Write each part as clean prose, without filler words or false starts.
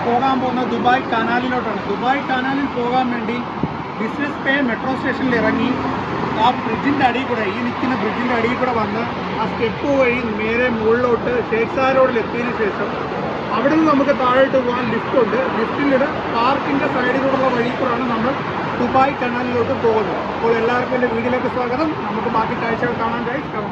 പോകാൻ പോകുന്നത് Dubai കനാലിലോട്ടാണ്. Dubai കനാലിൽ പോകാൻ വേണ്ടി ബിസിനസ് പേ മെട്രോ സ്റ്റേഷനിൽ ഇറങ്ങി ആ ബ്രിഡ്ജിൻ്റെ അടിയിൽ കൂടെ, ഈ നിൽക്കുന്ന ബ്രിഡ്ജിൻ്റെ അടിയിൽ കൂടെ വന്ന് ആ സ്റ്റെപ്പ് വഴി നേരെ മുകളിലോട്ട് ഷേഖ് റോഡിൽ എത്തിയതിന് ശേഷം അവിടെ നിന്ന് നമുക്ക് താഴോട്ട് പോകാൻ ലിഫ്റ്റുണ്ട്. ലിഫ്റ്റിലൂടെ പാർക്കിൻ്റെ സൈഡിലൂടെയുള്ള വഴി കൂടെയാണ് നമ്മൾ ദുബായ് കനാലിലോട്ട് പോകുന്നത്. അപ്പോൾ എല്ലാവർക്കും എൻ്റെ വീഡിയോയിലേക്ക് സ്വാഗതം. നമുക്ക് ബാക്കി കാഴ്ചകൾ കാണാൻ കഴിയും.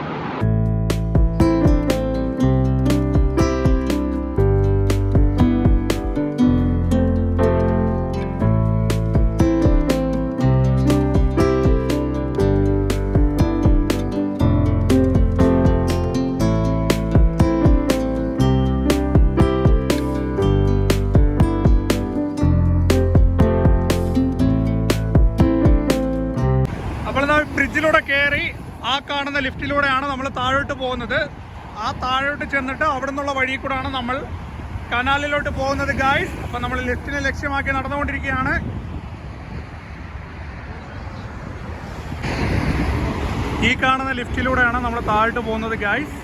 ബ്രിഡ്ജിലൂടെ കയറി ആ കാണുന്ന ലിഫ്റ്റിലൂടെയാണ് നമ്മൾ താഴോട്ട് പോകുന്നത്. ആ താഴോട്ട് ചെന്നിട്ട് അവിടെ നിന്നുള്ള വഴി കൂടാണ് നമ്മൾ കനാലിലോട്ട് പോകുന്നത് ഗായ്സ്. അപ്പം നമ്മൾ ലിഫ്റ്റിനെ ലക്ഷ്യമാക്കി നടന്നുകൊണ്ടിരിക്കുകയാണ്. ഈ കാണുന്ന ലിഫ്റ്റിലൂടെയാണ് നമ്മൾ താഴോട്ട് പോകുന്നത് ഗായ്സ്.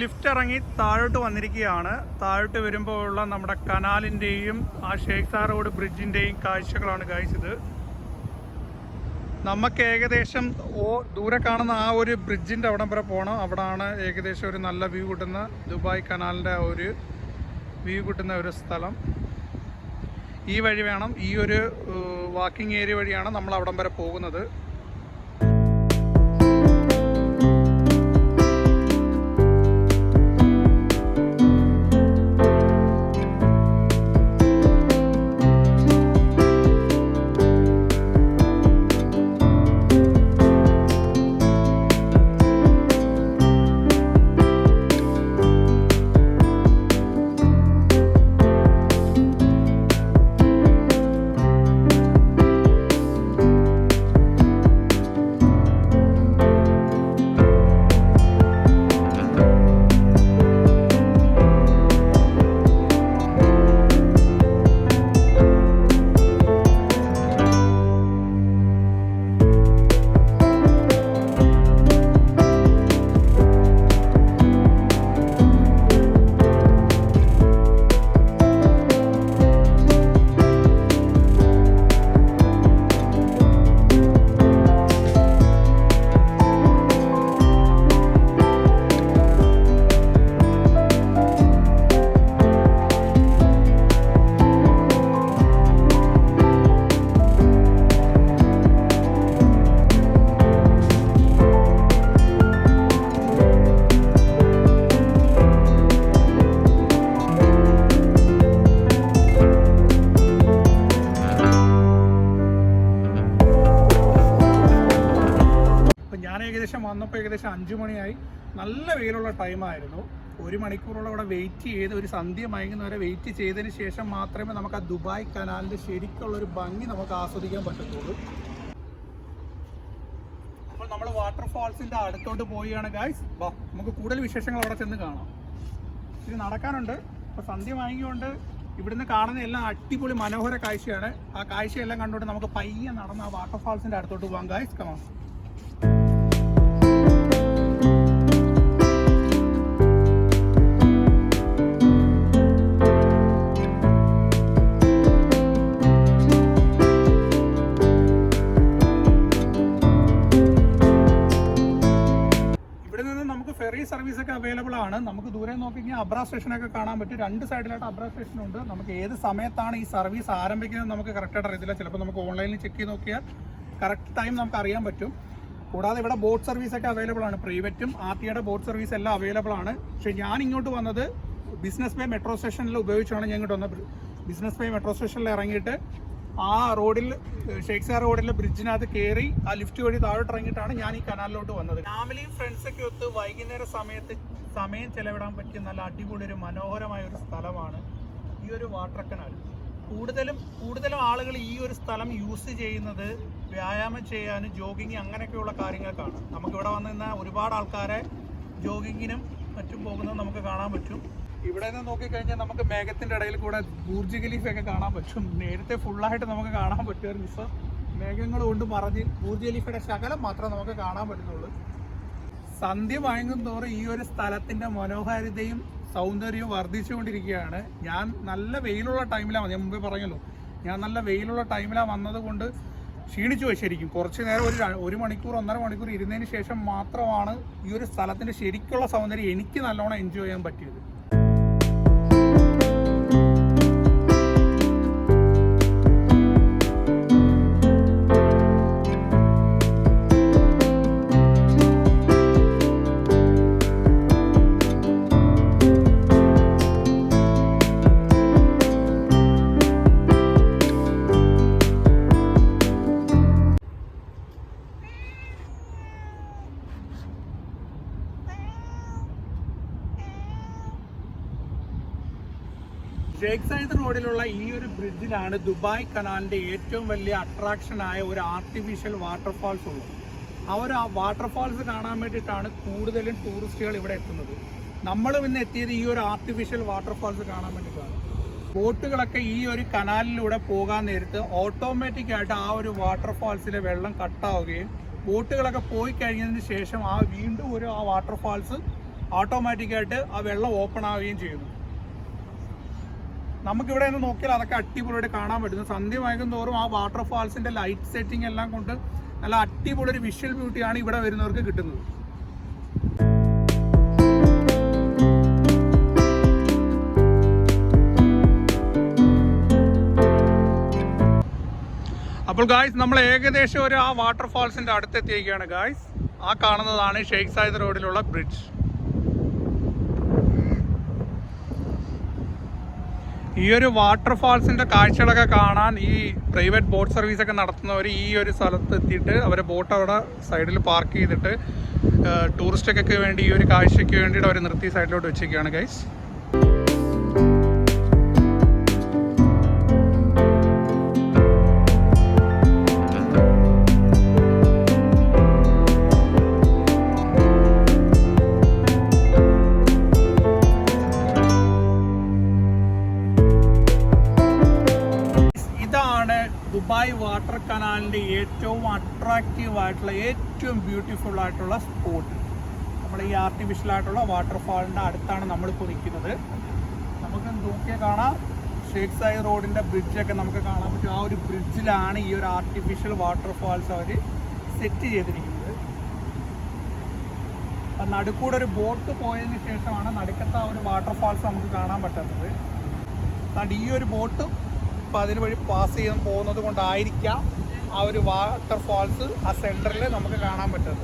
ലിഫ്റ്റ് ഇറങ്ങി താഴോട്ട് വന്നിരിക്കുകയാണ്. താഴോട്ട് വരുമ്പോഴുള്ള നമ്മുടെ കനാലിൻ്റെയും ആ ഷേഖ് റോഡ് ബ്രിഡ്ജിൻ്റെയും കാഴ്ചകളാണ് ഗൈസ് ഇത്. നമുക്ക് ഏകദേശം ദൂരെ കാണുന്ന ആ ഒരു ബ്രിഡ്ജിൻ്റെ അവിടം വരെ പോകണം. അവിടാണ് ഏകദേശം ഒരു നല്ല വ്യൂ കിട്ടുന്ന ദുബായ് കനാലിൻ്റെ ഒരു വ്യൂ കിട്ടുന്ന ഒരു സ്ഥലം. ഈ വഴി വേണം, ഈ ഒരു വാക്കിംഗ് ഏരിയ വഴിയാണ് നമ്മൾ അവിടം വരെ പോകുന്നത്. വന്നപ്പോൾ ഏകദേശം 5 മണിയായി. നല്ല വെയിലുള്ള ടൈമായിരുന്നു. 1 മണിക്കൂറോളം അവിടെ വെയിറ്റ് ചെയ്ത് ഒരു സന്ധ്യ മയങ്ങുന്നവരെ വെയിറ്റ് ചെയ്തതിന് ശേഷം മാത്രമേ നമുക്ക് ആ ദുബായ് കനാലിൻ്റെ ശരിക്കുള്ളൊരു ഭംഗി നമുക്ക് ആസ്വദിക്കാൻ പറ്റത്തുള്ളൂ. അപ്പോൾ നമ്മൾ വാട്ടർഫാൾസിൻ്റെ അടുത്തോട്ട് പോവുകയാണ് ഗായ്സ്. നമുക്ക് കൂടുതൽ വിശേഷങ്ങൾ അവിടെ ചെന്ന് കാണാം. ഇത് നടക്കാനുണ്ട്. അപ്പോൾ സന്ധ്യ മയങ്ങിക്കൊണ്ട് ഇവിടുന്ന് കാണുന്ന എല്ലാം അടിപൊളി മനോഹര കാഴ്ചയാണ്. ആ കാഴ്ചയെല്ലാം കണ്ടുകൊണ്ട് നമുക്ക് പയ്യെ നടന്ന് ആ വാട്ടർഫാൾസിൻ്റെ അടുത്തോട്ട് പോകാം ഗായ്സ്. കമാ. ഫെറി സർവീസ് ഒക്കെ അവൈലബിൾ ആണ്. നമുക്ക് ദൂരെ നോക്കിക്കഴിഞ്ഞാൽ അബ്ര സ്റ്റേഷനൊക്കെ കാണാൻ പറ്റും. 2 സൈഡിലായിട്ട് അബ്ര സ്റ്റേഷനുണ്ട്. നമുക്ക് ഏത് സമയത്താണ് ഈ സർവീസ് ആരംഭിക്കുന്നത് നമുക്ക് കറക്റ്റായിട്ട് അറിയത്തില്ല. ചിലപ്പോൾ നമുക്ക് ഓൺലൈനിൽ ചെക്ക് ചെയ്ത് നോക്കിയാൽ കറക്റ്റ് ടൈം നമുക്ക് അറിയാൻ പറ്റും. കൂടാതെ ഇവിടെ ബോട്ട് സർവീസൊക്കെ അവൈലബിൾ ആണ്. പ്രൈവറ്റും ആർടിയുടെ ബോട്ട് സർവീസ് എല്ലാം അവൈലബിൾ ആണ്. പക്ഷേ ഞാൻ ഇങ്ങോട്ട് വന്നത് ബിസിനസ് പേ മെട്രോ സ്റ്റേഷനിൽ ഉപയോഗിച്ചാണ് ഞാൻ ഇങ്ങോട്ട് വന്നത്. ബിസിനസ് പേ മെട്രോ സ്റ്റേഷനിൽ ഇറങ്ങിയിട്ട് ആ റോഡിൽ ഷേഖ് റോഡിലെ ബ്രിഡ്ജിനകത്ത് കയറി ആ ലിഫ്റ്റ് വഴി താഴോട്ട് ഇറങ്ങിയിട്ടാണ് ഞാൻ ഈ കനാലിലോട്ട് വന്നത്. ഫാമിലിയും ഫ്രണ്ട്സൊക്കെ ഒത്ത് വൈകുന്നേര സമയത്ത് സമയം ചെലവിടാൻ പറ്റിയ നല്ല അടിപൊളി ഒരു മനോഹരമായ ഒരു സ്ഥലമാണ് ഈ ഒരു വാട്ടർ കനാൽ. കൂടുതലും ആളുകൾ ഈ ഒരു സ്ഥലം യൂസ് ചെയ്യുന്നത് വ്യായാമം ചെയ്യാനും ജോഗിങ് അങ്ങനെയൊക്കെയുള്ള കാര്യങ്ങൾക്കാണ്. നമുക്കിവിടെ വന്നു നിന്നാൽ ഒരുപാട് ആൾക്കാരെ ജോഗിങ്ങിനും മറ്റും പോകുന്നത് നമുക്ക് കാണാൻ പറ്റും. ഇവിടെ നിന്ന് നോക്കിക്കഴിഞ്ഞാൽ നമുക്ക് മേഘത്തിന്റെ ഇടയിൽ കൂടെ ബുർജ് ഖലീഫ ഒക്കെ കാണാൻ പറ്റും. നേരത്തെ ഫുള്ളായിട്ട് നമുക്ക് കാണാൻ പറ്റുമായിരുന്നു. ഇപ്പം മേഘങ്ങൾ കൊണ്ട് മറഞ്ഞ് ബുർജ് ഖലീഫയുടെ ശകലം മാത്രമേ നമുക്ക് കാണാൻ പറ്റുന്നുള്ളൂ. സന്ധ്യ മയങ്ങും തോറും ഈ ഒരു സ്ഥലത്തിന്റെ മനോഹാരിതയും സൗന്ദര്യവും വർദ്ധിച്ചുകൊണ്ടിരിക്കുകയാണ്. ഞാൻ നല്ല വെയിലുള്ള ടൈമിലാണ്, ഞാൻ മുമ്പേ പറഞ്ഞല്ലോ, ഞാൻ നല്ല വെയിലുള്ള ടൈമിലാണ് വന്നത് കൊണ്ട് ക്ഷീണിച്ചു പോയി ശരിക്കും. കുറച്ച് നേരം ഒരു മണിക്കൂർ 1.5 മണിക്കൂർ ഇരുന്നതിന് ശേഷം മാത്രമാണ് ഈ ഒരു സ്ഥലത്തിന്റെ ശരിക്കുള്ള സൗന്ദര്യം എനിക്ക് നല്ലോണം എൻജോയ് ചെയ്യാൻ പറ്റിയത്. ഷേഖ് സയ്യിദ് റോഡിലുള്ള ഈ ഒരു ബ്രിഡ്ജിലാണ് ദുബായ് കനാലിൻ്റെ ഏറ്റവും വലിയ അട്രാക്ഷനായ ഒരു ആർട്ടിഫിഷ്യൽ വാട്ടർഫാൾസ് ഉള്ളത്. ആ ഒരു വാട്ടർഫാൾസ് കാണാൻ വേണ്ടിയിട്ടാണ് കൂടുതലും ടൂറിസ്റ്റുകൾ ഇവിടെ എത്തുന്നത്. നമ്മളും ഇന്ന് എത്തിയത് ഈ ഒരു ആർട്ടിഫിഷ്യൽ വാട്ടർഫാൾസ് കാണാൻ വേണ്ടിയിട്ടാണ്. ബോട്ടുകളൊക്കെ ഈ ഒരു കനാലിലൂടെ പോകാൻ നേരത്ത് ഓട്ടോമാറ്റിക്കായിട്ട് ആ ഒരു വാട്ടർഫാൾസിലെ വെള്ളം കട്ടാവുകയും ബോട്ടുകളൊക്കെ പോയി കഴിഞ്ഞതിന് ശേഷം വീണ്ടും ആ വാട്ടർഫാൾസ് ഓട്ടോമാറ്റിക്കായിട്ട് ആ വെള്ളം ഓപ്പൺ ആവുകയും ചെയ്യുന്നു. നമുക്കിവിടെ നിന്ന് നോക്കിയാൽ അതൊക്കെ അടിപൊളിയായിട്ട് കാണാൻ പറ്റുന്നു. സന്ധ്യ വൈകും തോറും ആ വാട്ടർഫാൾസിന്റെ ലൈറ്റ് സെറ്റിംഗ് എല്ലാം കൊണ്ട് നല്ല അടിപൊളി ഒരു വിഷ്വൽ ബ്യൂട്ടിയാണ് ഇവിടെ വരുന്നവർക്ക് കിട്ടുന്നത്. അപ്പോൾ ഗായ്സ്, നമ്മൾ ഏകദേശം ആ വാട്ടർഫാൾസിന്റെ അടുത്തെത്തിയിരിക്കുകയാണ് ഗായ്സ്. ആ കാണുന്നതാണ് ഷേഖ് സയ്യിദ് റോഡിലുള്ള ബ്രിഡ്ജ്. ഈ ഒരു വാട്ടർഫാൾസിൻ്റെ കാഴ്ചകളൊക്കെ കാണാൻ ഈ പ്രൈവറ്റ് ബോട്ട് സർവീസൊക്കെ നടത്തുന്നവർ ഈ ഒരു സ്ഥലത്ത് എത്തിയിട്ട് അവരെ ബോട്ട് അവിടെ സൈഡിൽ പാർക്ക് ചെയ്തിട്ട് ടൂറിസ്റ്റൊക്കെ വേണ്ടി ഈ ഒരു കാഴ്ചയ്ക്ക് വേണ്ടിയിട്ട് അവർ നിർത്തി സൈഡിലോട്ട് വെച്ചിരിക്കുകയാണ് ഗൈസ്. ദുബായ് വാട്ടർ കനാലിൻ്റെ ഏറ്റവും അട്രാക്റ്റീവ് ആയിട്ടുള്ള ഏറ്റവും ബ്യൂട്ടിഫുൾ ആയിട്ടുള്ള സ്പോട്ട് നമ്മൾ ഈ ആർട്ടിഫിഷ്യൽ ആയിട്ടുള്ള വാട്ടർഫാളിൻ്റെ അടുത്താണ് നമ്മളിപ്പോൾ നിൽക്കുന്നത്. നമുക്ക് നോക്കിയാൽ കാണാം ഷേഖ് സയ്യിദ് റോഡിൻ്റെ ബ്രിഡ്ജൊക്കെ നമുക്ക് കാണാൻ പറ്റും. ആ ഒരു ബ്രിഡ്ജിലാണ് ഈ ഒരു ആർട്ടിഫിഷ്യൽ വാട്ടർഫാൾസ് അവർ സെറ്റ് ചെയ്തിരിക്കുന്നത്. നടുക്കൂടെ ഒരു ബോട്ട് പോയതിന് ശേഷമാണ് നടുക്കത്തെ ആ ഒരു വാട്ടർഫാൾസ് നമുക്ക് കാണാൻ പറ്റുന്നത്. അതുകൊണ്ട് ഈ ഒരു ബോട്ട് അപ്പോൾ അതിന് വഴി പാസ് ചെയ്യാൻ പോകുന്നത് കൊണ്ടായിരിക്കാം ആ ഒരു വാട്ടർഫാൾസ് ആ സെൻറ്ററിൽ നമുക്ക് കാണാൻ പറ്റുന്നത്.